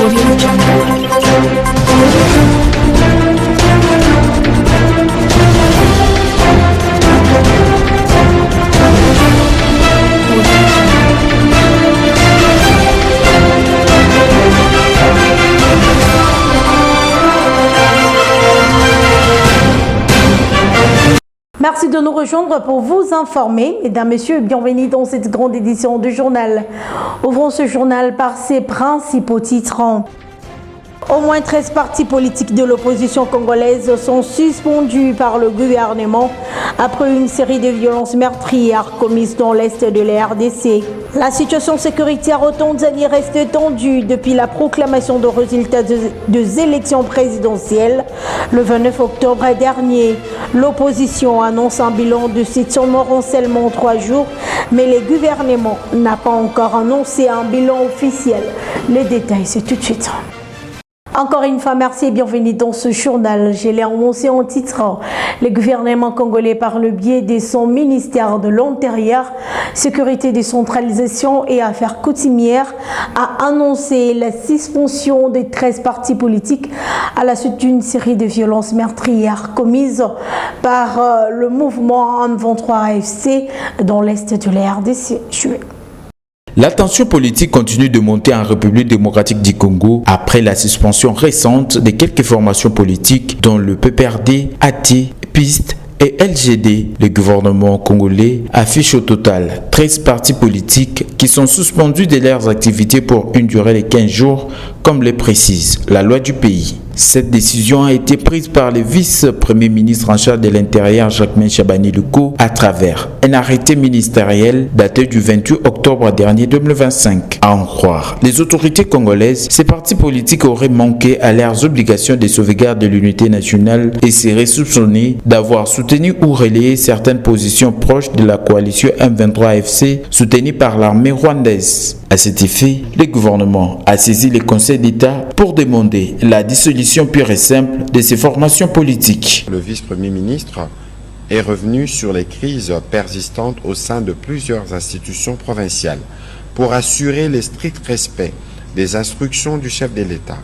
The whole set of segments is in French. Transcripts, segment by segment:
Audio Jungle. Merci de nous rejoindre pour vous informer. Mesdames, Messieurs, bienvenue dans cette grande édition du journal. Ouvrons ce journal par ses principaux titres. Au moins 13 partis politiques de l'opposition congolaise sont suspendus par le gouvernement après une série de violences meurtrières commises dans l'est de la RDC. La situation sécuritaire au Tanzanie reste tendue depuis la proclamation de résultats des élections présidentielles le 29 octobre dernier. L'opposition annonce un bilan de 700 morts en seulement 3 jours, mais le gouvernement n'a pas encore annoncé un bilan officiel. Les détails, c'est tout de suite. Encore une fois, merci et bienvenue dans ce journal. Je l'ai annoncé en titre. Le gouvernement congolais, par le biais de son ministère de l'Intérieur, Sécurité, Décentralisation et Affaires coutumières, a annoncé la suspension des 13 partis politiques à la suite d'une série de violences meurtrières commises par le mouvement M23 AFC dans l'est de la RDC. La tension politique continue de monter en République démocratique du Congo après la suspension récente de quelques formations politiques dont le PPRD, AT, PIST et LGD. Le gouvernement congolais affiche au total 13 partis politiques qui sont suspendus de leurs activités pour une durée de 15 jours, comme le précise la loi du pays. Cette décision a été prise par le vice-premier ministre en charge de l'Intérieur, Jacquemain Chabani-Luko, à travers un arrêté ministériel daté du 28 octobre dernier 2025. À en croire les autorités congolaises, ces partis politiques auraient manqué à leurs obligations de sauvegarde de l'unité nationale et seraient soupçonnés d'avoir soutenu ou relayé certaines positions proches de la coalition M23-FC soutenue par l'armée rwandaise. À cet effet, le gouvernement a saisi le Conseil d'État pour demander la dissolution pure et simple de ces formations politiques. Le vice-premier ministre est revenu sur les crises persistantes au sein de plusieurs institutions provinciales pour assurer le strict respect des instructions du chef de l'État,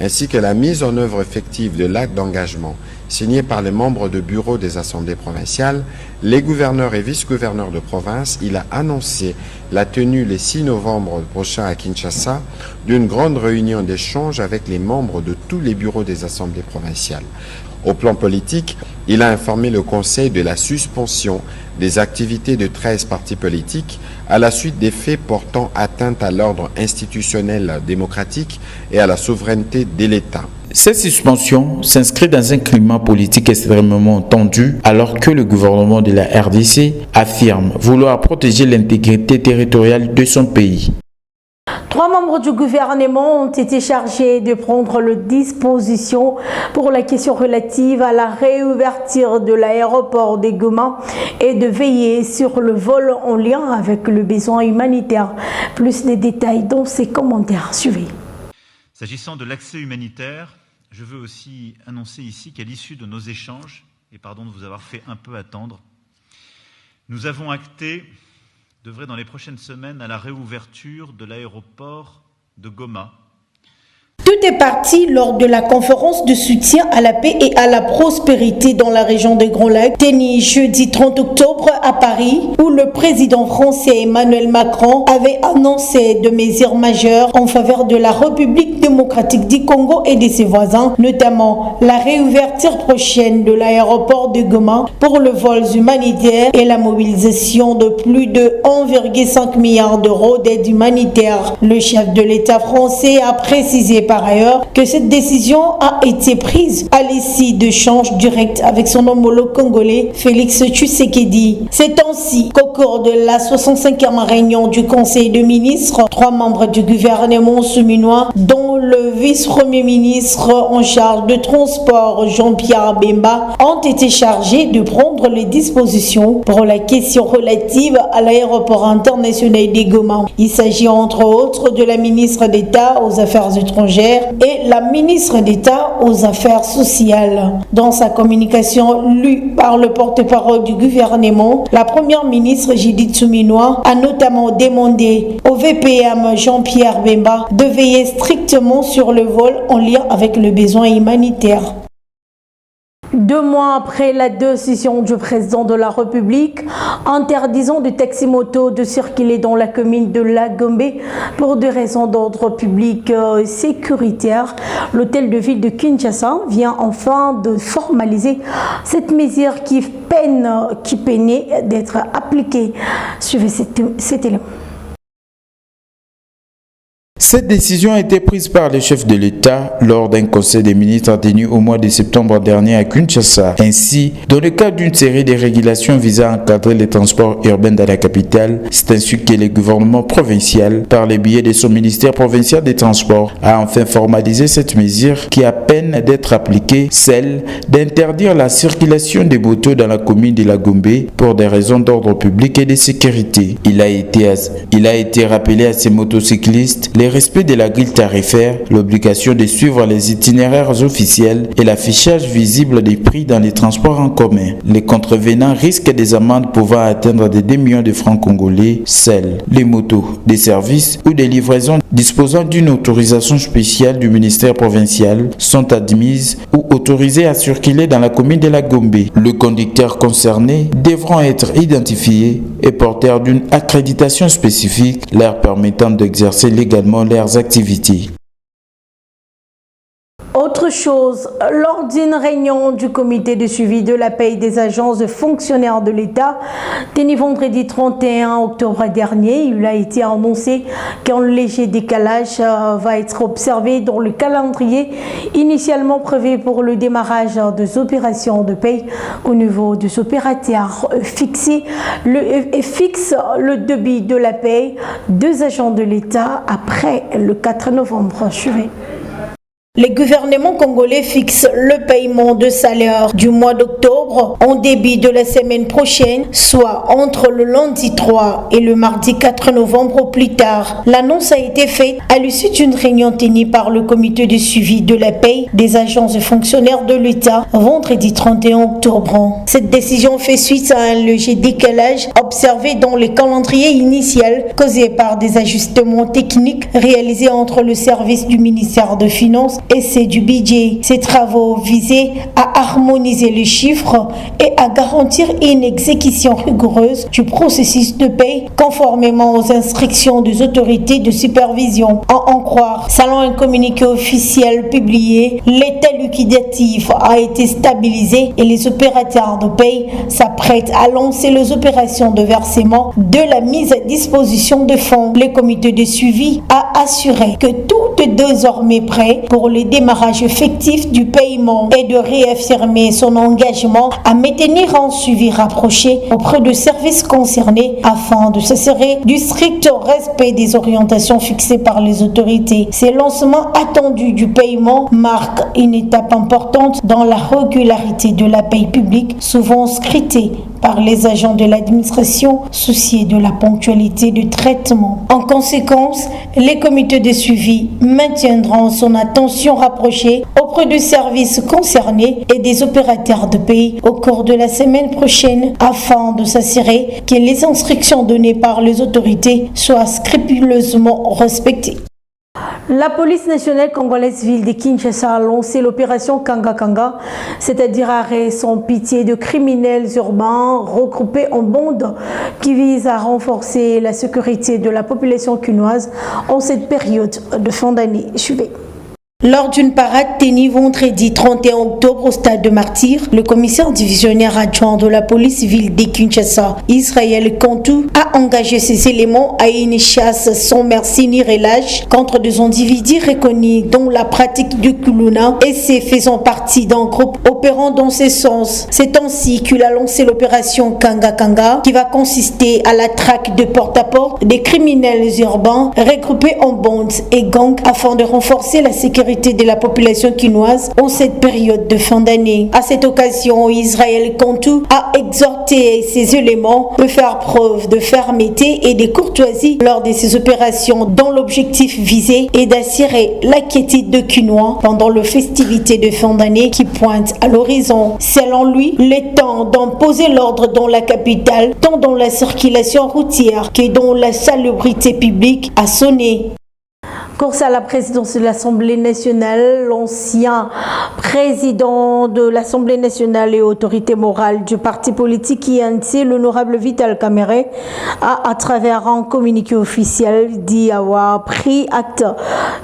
ainsi que la mise en œuvre effective de l'acte d'engagement signé par les membres de bureau des assemblées provinciales, les gouverneurs et vice-gouverneurs de province. Il a annoncé la tenue le 6 novembre prochain à Kinshasa d'une grande réunion d'échange avec les membres de tous les bureaux des assemblées provinciales. Au plan politique, il a informé le Conseil de la suspension des activités de 13 partis politiques à la suite des faits portant atteinte à l'ordre institutionnel démocratique et à la souveraineté de l'État. Cette suspension s'inscrit dans un climat politique extrêmement tendu alors que le gouvernement de la RDC affirme vouloir protéger l'intégrité territoriale de son pays. 3 membres du gouvernement ont été chargés de prendre les dispositions pour la question relative à la réouverture de l'aéroport de Goma et de veiller sur le vol en lien avec le besoin humanitaire. Plus de détails dans ces commentaires. Suivez. S'agissant de l'accès humanitaire, je veux aussi annoncer ici qu'à l'issue de nos échanges, et pardon de vous avoir fait un peu attendre, nous avons acté d'œuvrer dans les prochaines semaines à la réouverture de l'aéroport de Goma. Tout est parti lors de la conférence de soutien à la paix et à la prospérité dans la région des Grands Lacs, tenue jeudi 30 octobre à Paris, où le président français Emmanuel Macron avait annoncé de mesures majeures en faveur de la République démocratique du Congo et de ses voisins, notamment la réouverture prochaine de l'aéroport de Goma pour le vol humanitaire et la mobilisation de plus de 1,5 milliard d'euros d'aide humanitaire. Le chef de l'État français a précisé par ailleurs que cette décision a été prise à l'issue d'échanges directs avec son homologue congolais Félix Tshisekedi. C'est ainsi qu'au cours de la 65e réunion du Conseil de ministres, 3 membres du gouvernement souminois, dont le vice-premier ministre en charge de transport Jean-Pierre Bemba, ont été chargés de prendre les dispositions pour la question relative à l'aéroport international de Goma. Il s'agit entre autres de la ministre d'État aux Affaires étrangères étrangères et la ministre d'État aux Affaires sociales. Dans sa communication lue par le porte-parole du gouvernement, la première ministre Judith Suminwa a notamment demandé au VPM Jean-Pierre Bemba de veiller strictement sur le vol en lien avec le besoin humanitaire. 2 mois après la décision du président de la République interdisant de taxi-moto de circuler dans la commune de Lagombe pour des raisons d'ordre public sécuritaire, l'hôtel de ville de Kinshasa vient enfin de formaliser cette mesure qui peinait d'être appliquée. Suivez cet élément. Cette décision a été prise par le chef de l'État lors d'un conseil des ministres tenu au mois de septembre dernier à Kinshasa. Ainsi, dans le cadre d'une série de régulations visant à encadrer les transports urbains dans la capitale, c'est ainsi que le gouvernement provincial, par le biais de son ministère provincial des Transports, a enfin formalisé cette mesure qui a peine d'être appliquée, celle d'interdire la circulation des motos dans la commune de Lagombe pour des raisons d'ordre public et de sécurité. Il a été rappelé à ces motocyclistes le respect de la grille tarifaire, l'obligation de suivre les itinéraires officiels et l'affichage visible des prix dans les transports en commun. Les contrevenants risquent des amendes pouvant atteindre des 2 millions de francs congolais. Seules les motos, des services ou des livraisons disposant d'une autorisation spéciale du ministère provincial sont admises ou autorisées à circuler dans la commune de Lagombe. Les conducteurs concernés devront être identifiés et porteurs d'une accréditation spécifique leur permettant d'exercer légalement leurs activités. Autre chose, lors d'une réunion du comité de suivi de la paie des agences de fonctionnaires de l'État, tenue vendredi 31 octobre dernier, il a été annoncé qu'un léger décalage va être observé dans le calendrier initialement prévu pour le démarrage des opérations de paie au niveau des opérateurs fixés. Fixe le débit de la paie des agents de l'État après le 4 novembre. Le gouvernement congolais fixe le paiement de salaire du mois d'octobre en début de la semaine prochaine, soit entre le lundi 3 et le mardi 4 novembre au plus tard. L'annonce a été faite à l'issue d'une réunion tenue par le comité de suivi de la paie des agences et fonctionnaires de l'État vendredi 31 octobre. Cette décision fait suite à un léger décalage observé dans le calendrier initial causé par des ajustements techniques réalisés entre le service du ministère des Finances et c'est du budget. Ces travaux visaient à harmoniser les chiffres et à garantir une exécution rigoureuse du processus de paie conformément aux instructions des autorités de supervision. En croire, selon un communiqué officiel publié, l'état liquidatif a été stabilisé et les opérateurs de paie s'apprêtent à lancer les opérations de versement de la mise à disposition de fonds. Le comité de suivi a assuré que tout est désormais prêt pour le démarrage effectif du paiement et de réaffirmer son engagement à maintenir un suivi rapproché auprès des services concernés afin de s'assurer du strict respect des orientations fixées par les autorités. Ces lancements attendus du paiement marquent une étape importante dans la régularité de la paie publique, souvent scrutée par les agents de l'administration souciés de la ponctualité du traitement. En conséquence, les comités de suivi maintiendront son attention rapprochée auprès des services concernés et des opérateurs de paie au cours de la semaine prochaine afin de s'assurer que les instructions données par les autorités soient scrupuleusement respectées. La police nationale congolaise ville de Kinshasa a lancé l'opération Kanga Kanga, c'est-à-dire arrêt sans pitié de criminels urbains regroupés en bandes qui visent à renforcer la sécurité de la population quinoise en cette période de fin d'année. Suivez. Lors d'une parade tenue vendredi 31 octobre au stade de Martyrs, le commissaire divisionnaire adjoint de la police ville de Kinshasa, Israël Kantou, a engagé ses éléments à une chasse sans merci ni relâche contre des individus reconnus dans la pratique du Kuluna et ces faisant partie d'un groupe opérant dans ce sens. C'est ainsi qu'il a lancé l'opération Kanga Kanga qui va consister à la traque de porte-à-porte des criminels urbains regroupés en bandes et gangs afin de renforcer la sécurité sécurité de la population quinoise en cette période de fin d'année. À cette occasion, Israël Cantu a exhorté ces éléments de faire preuve de fermeté et de courtoisie lors de ces opérations dont l'objectif visé est d'assurer la quiétude de Quinois pendant les festivités de fin d'année qui pointent à l'horizon. Selon lui, il est temps d'imposer l'ordre dans la capitale, tant dans la circulation routière que dans la salubrité publique a sonné. Course à la présidence de l'Assemblée nationale, l'ancien président de l'Assemblée nationale et autorité morale du parti politique INC, l'honorable Vital Kamerhe, a, à travers un communiqué officiel, dit avoir pris acte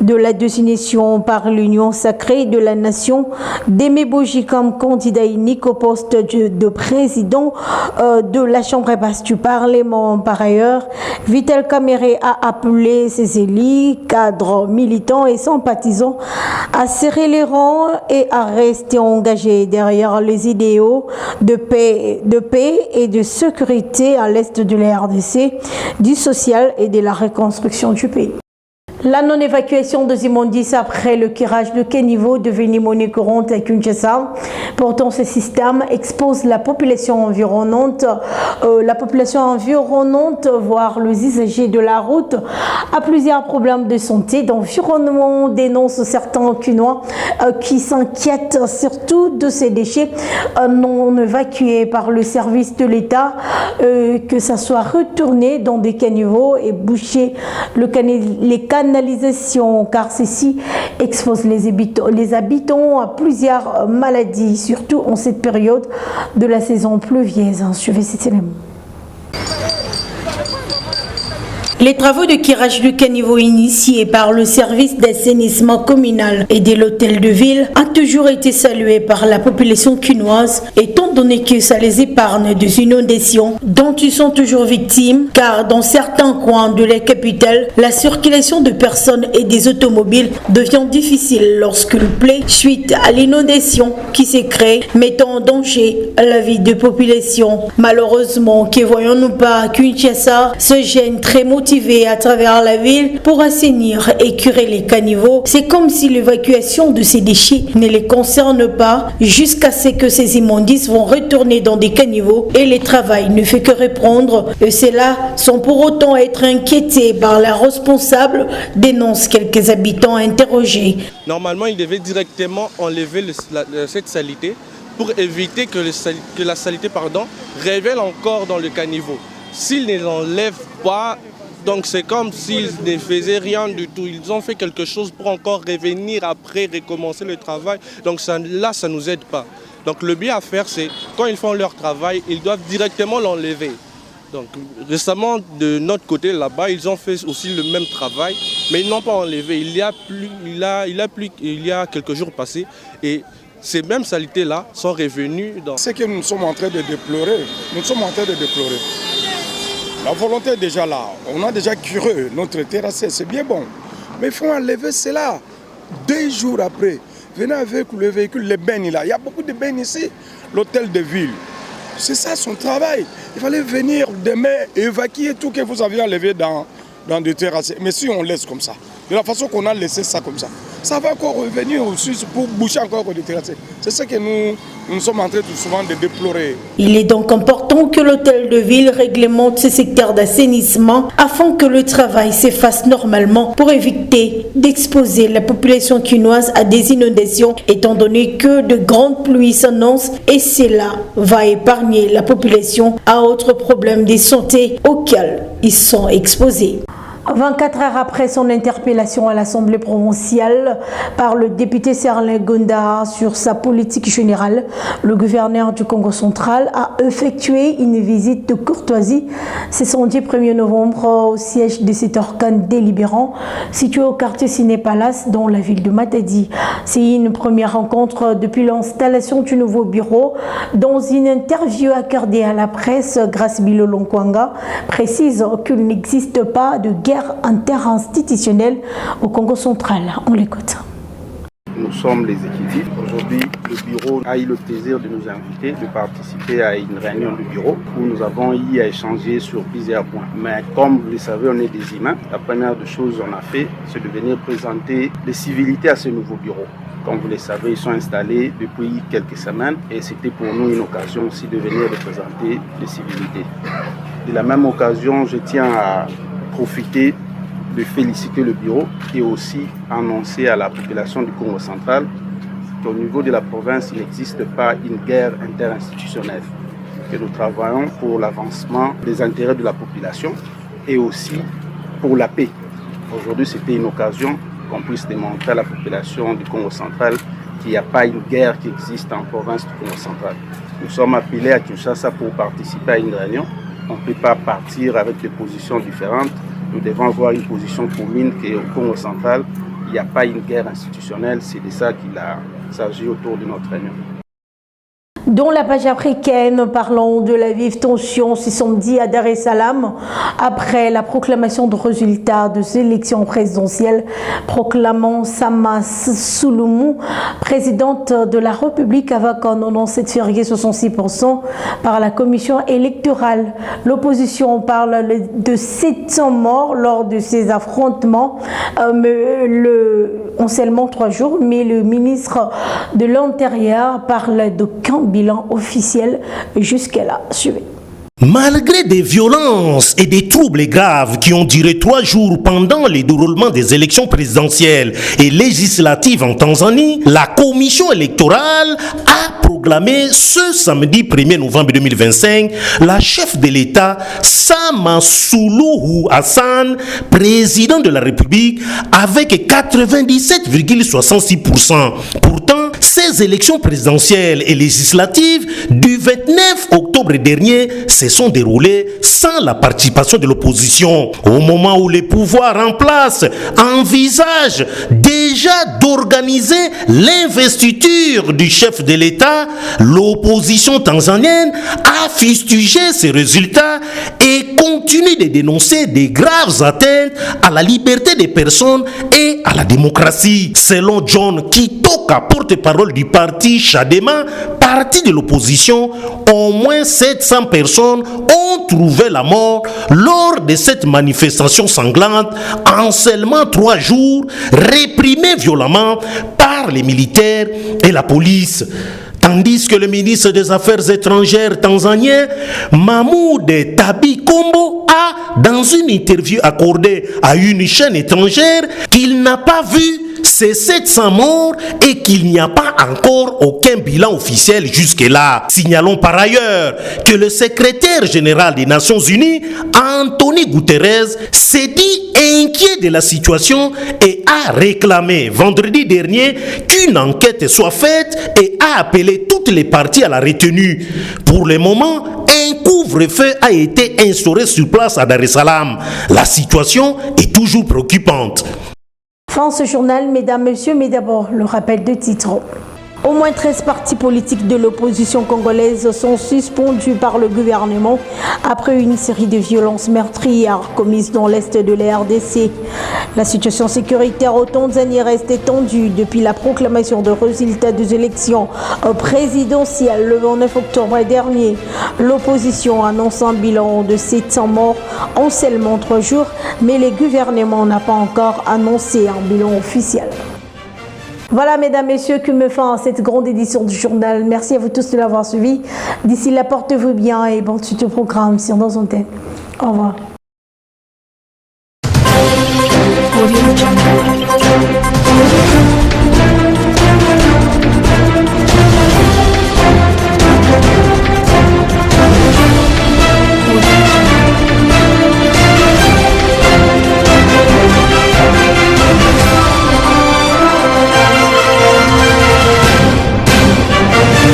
de la désignation par l'Union sacrée de la nation d'Aimé Boji comme candidat unique au poste de président de la Chambre basse du Parlement. Par ailleurs, Vital Kamerhe a appelé ses élus, cadres, militants et sympathisants à serrer les rangs et à rester engagés derrière les idéaux de paix et de sécurité à l'est de la RDC, du social et de la reconstruction du pays. La non-évacuation des immondices après le curage de caniveau devenu monnaie courante à Kinshasa. Pourtant, ce système expose la population environnante, voire les usagers de la route, à plusieurs problèmes de santé, d'environnement, dénoncent certains Quinois qui s'inquiètent surtout de ces déchets non évacués par le service de l'État, que ça soit retourné dans des caniveaux et boucher les canalisations, car ceci expose les habitants à plusieurs maladies, surtout en cette période de la saison pluvieuse. Suivez cet élément. Les travaux de curage du caniveau initiés par le service d'assainissement communal et de l'hôtel de ville ont toujours été salués par la population quinoise, étant donné que ça les épargne des inondations dont ils sont toujours victimes, car dans certains coins de la capitale, la circulation de personnes et des automobiles devient difficile lorsqu'il plaît suite à l'inondation qui s'est créée, mettant en danger la vie de population. Malheureusement, que voyons-nous pas, Kinshasa se gêne très motivé à travers la ville pour assainir et curer les caniveaux. C'est comme si l'évacuation de ces déchets ne les concerne pas jusqu'à ce que ces immondices vont retourner dans des caniveaux et le travail ne fait que reprendre. Et ceux-là sans pour autant être inquiétés par la responsable, dénoncent quelques habitants interrogés. Normalement, il devait directement enlever cette saleté pour éviter que la saleté révèle encore dans le caniveau. S'ils ne l'enlèvent pas, donc c'est comme s'ils ne faisaient rien du tout. Ils ont fait quelque chose pour encore revenir après, recommencer le travail. Donc ça ne nous aide pas. Donc le bien à faire, c'est quand ils font leur travail, ils doivent directement l'enlever. Donc récemment, de notre côté là-bas, ils ont fait aussi le même travail, mais ils n'ont pas enlevé. Il y a quelques jours passés, et ces mêmes saletés-là sont revenues dans... Ce que nous sommes en train de déplorer, la volonté est déjà là. On a déjà curé notre terrasse, c'est bien bon. Mais il faut enlever cela. 2 jours après, venez avec le véhicule, les bennes là. Il y a beaucoup de bennes ici. L'hôtel de ville. C'est ça son travail. Il fallait venir demain évacuer tout que vous aviez enlevé dans des terrasses. Mais si on laisse comme ça, de la façon qu'on a laissé ça comme ça va encore revenir aussi pour boucher encore des terrasses. C'est ça que nous sommes en train tout souvent de déplorer. Il est donc important que l'hôtel de ville réglemente ce secteur d'assainissement afin que le travail se fasse normalement pour éviter d'exposer la population quinoise à des inondations, étant donné que de grandes pluies s'annoncent, et cela va épargner la population à autres problèmes de santé auxquels ils sont exposés. 24 heures après son interpellation à l'Assemblée provinciale par le député Serlin Gonda sur sa politique générale, le gouverneur du Congo central a effectué une visite de courtoisie ce samedi 1er novembre au siège de cet organe délibérant situé au quartier Ciné Palace dans la ville de Matadi. C'est une première rencontre depuis l'installation du nouveau bureau. Dans une interview accordée à la presse, Grace Bilolo Nkwanga précise qu'il n'existe pas de guerre interinstitutionnelle au Congo central. On l'écoute. nous sommes les exécutifs. Aujourd'hui, le bureau a eu le plaisir de nous inviter, de participer à une réunion du bureau où nous avons eu à échanger sur plusieurs points. Mais comme vous le savez, on est des humains. La première des choses qu'on a fait, c'est de venir présenter les civilités à ce nouveau bureau. Comme vous le savez, ils sont installés depuis quelques semaines et c'était pour nous une occasion aussi de venir présenter les civilités. De la même occasion, je tiens à profiter de féliciter le bureau et aussi annoncer à la population du Congo central qu'au niveau de la province, il n'existe pas une guerre interinstitutionnelle, que nous travaillons pour l'avancement des intérêts de la population et aussi pour la paix. Aujourd'hui, c'était une occasion qu'on puisse démontrer à la population du Congo central qu'il n'y a pas une guerre qui existe en province du Congo central. Nous sommes appelés à Kinshasa pour participer à une réunion. On ne peut pas partir avec des positions différentes. Nous devons avoir une position commune qu'au Congo central, il n'y a pas une guerre institutionnelle. C'est de ça qu'il s'agit autour de notre réunion. Dans la page africaine, parlons de la vive tension ce samedi à Dar es Salaam après la proclamation de résultats des élections présidentielles proclamant Samia Suluhu présidente de la République avec un 97,66% par la commission électorale. L'opposition parle de 700 morts lors de ces affrontements en seulement 3 jours, mais le ministre de l'Intérieur parle d'aucun bilan officiel jusqu'à-là. Suivez. Malgré des violences et des troubles graves qui ont duré 3 jours pendant le déroulement des élections présidentielles et législatives en Tanzanie, la commission électorale a proclamé ce samedi 1er novembre 2025 la chef de l'État Samia Suluhu Hassan, président de la République, avec 97,66%. Pourtant, ces élections présidentielles et législatives du 29 octobre dernier se sont déroulées sans la participation de l'opposition. Au moment où les pouvoirs en place envisagent déjà d'organiser l'investiture du chef de l'État, l'opposition tanzanienne a fustigé ces résultats et continue de dénoncer des graves atteintes à la liberté des personnes et à la démocratie. Selon John Kitoka, porte-parole du parti Chadema, parti de l'opposition, au moins 700 personnes ont trouvé la mort lors de cette manifestation sanglante en seulement 3 jours, réprimée violemment par les militaires et la police. Tandis que le ministre des Affaires étrangères tanzanien, Mahmoud Tabi Kombo, a, dans une interview accordée à une chaîne étrangère, qu'il n'a pas vu ces 700 morts et qu'il n'y a pas encore aucun bilan officiel jusque-là. Signalons par ailleurs que le secrétaire général des Nations Unies, Antonio Guterres, s'est dit inquiet de la situation et a réclamé vendredi dernier qu'une enquête soit faite et a appelé toutes les parties à la retenue. Pour le moment, un couvre-feu a été instauré sur place à Dar es Salaam. La situation est toujours préoccupante. France Journal, mesdames, messieurs, mais d'abord le rappel de titres. Au moins 13 partis politiques de l'opposition congolaise sont suspendus par le gouvernement après une série de violences meurtrières commises dans l'est de la RDC. La situation sécuritaire au Tanzanie reste tendue depuis la proclamation de résultats des élections présidentielles le 29 octobre dernier. L'opposition annonce un bilan de 700 morts en seulement 3 jours, mais le gouvernement n'a pas encore annoncé un bilan officiel. Voilà, mesdames, messieurs, que me fin cette grande édition du journal. Merci à vous tous de l'avoir suivi. D'ici là, portez-vous bien et bon suite au programme sur nos antennes. Au revoir.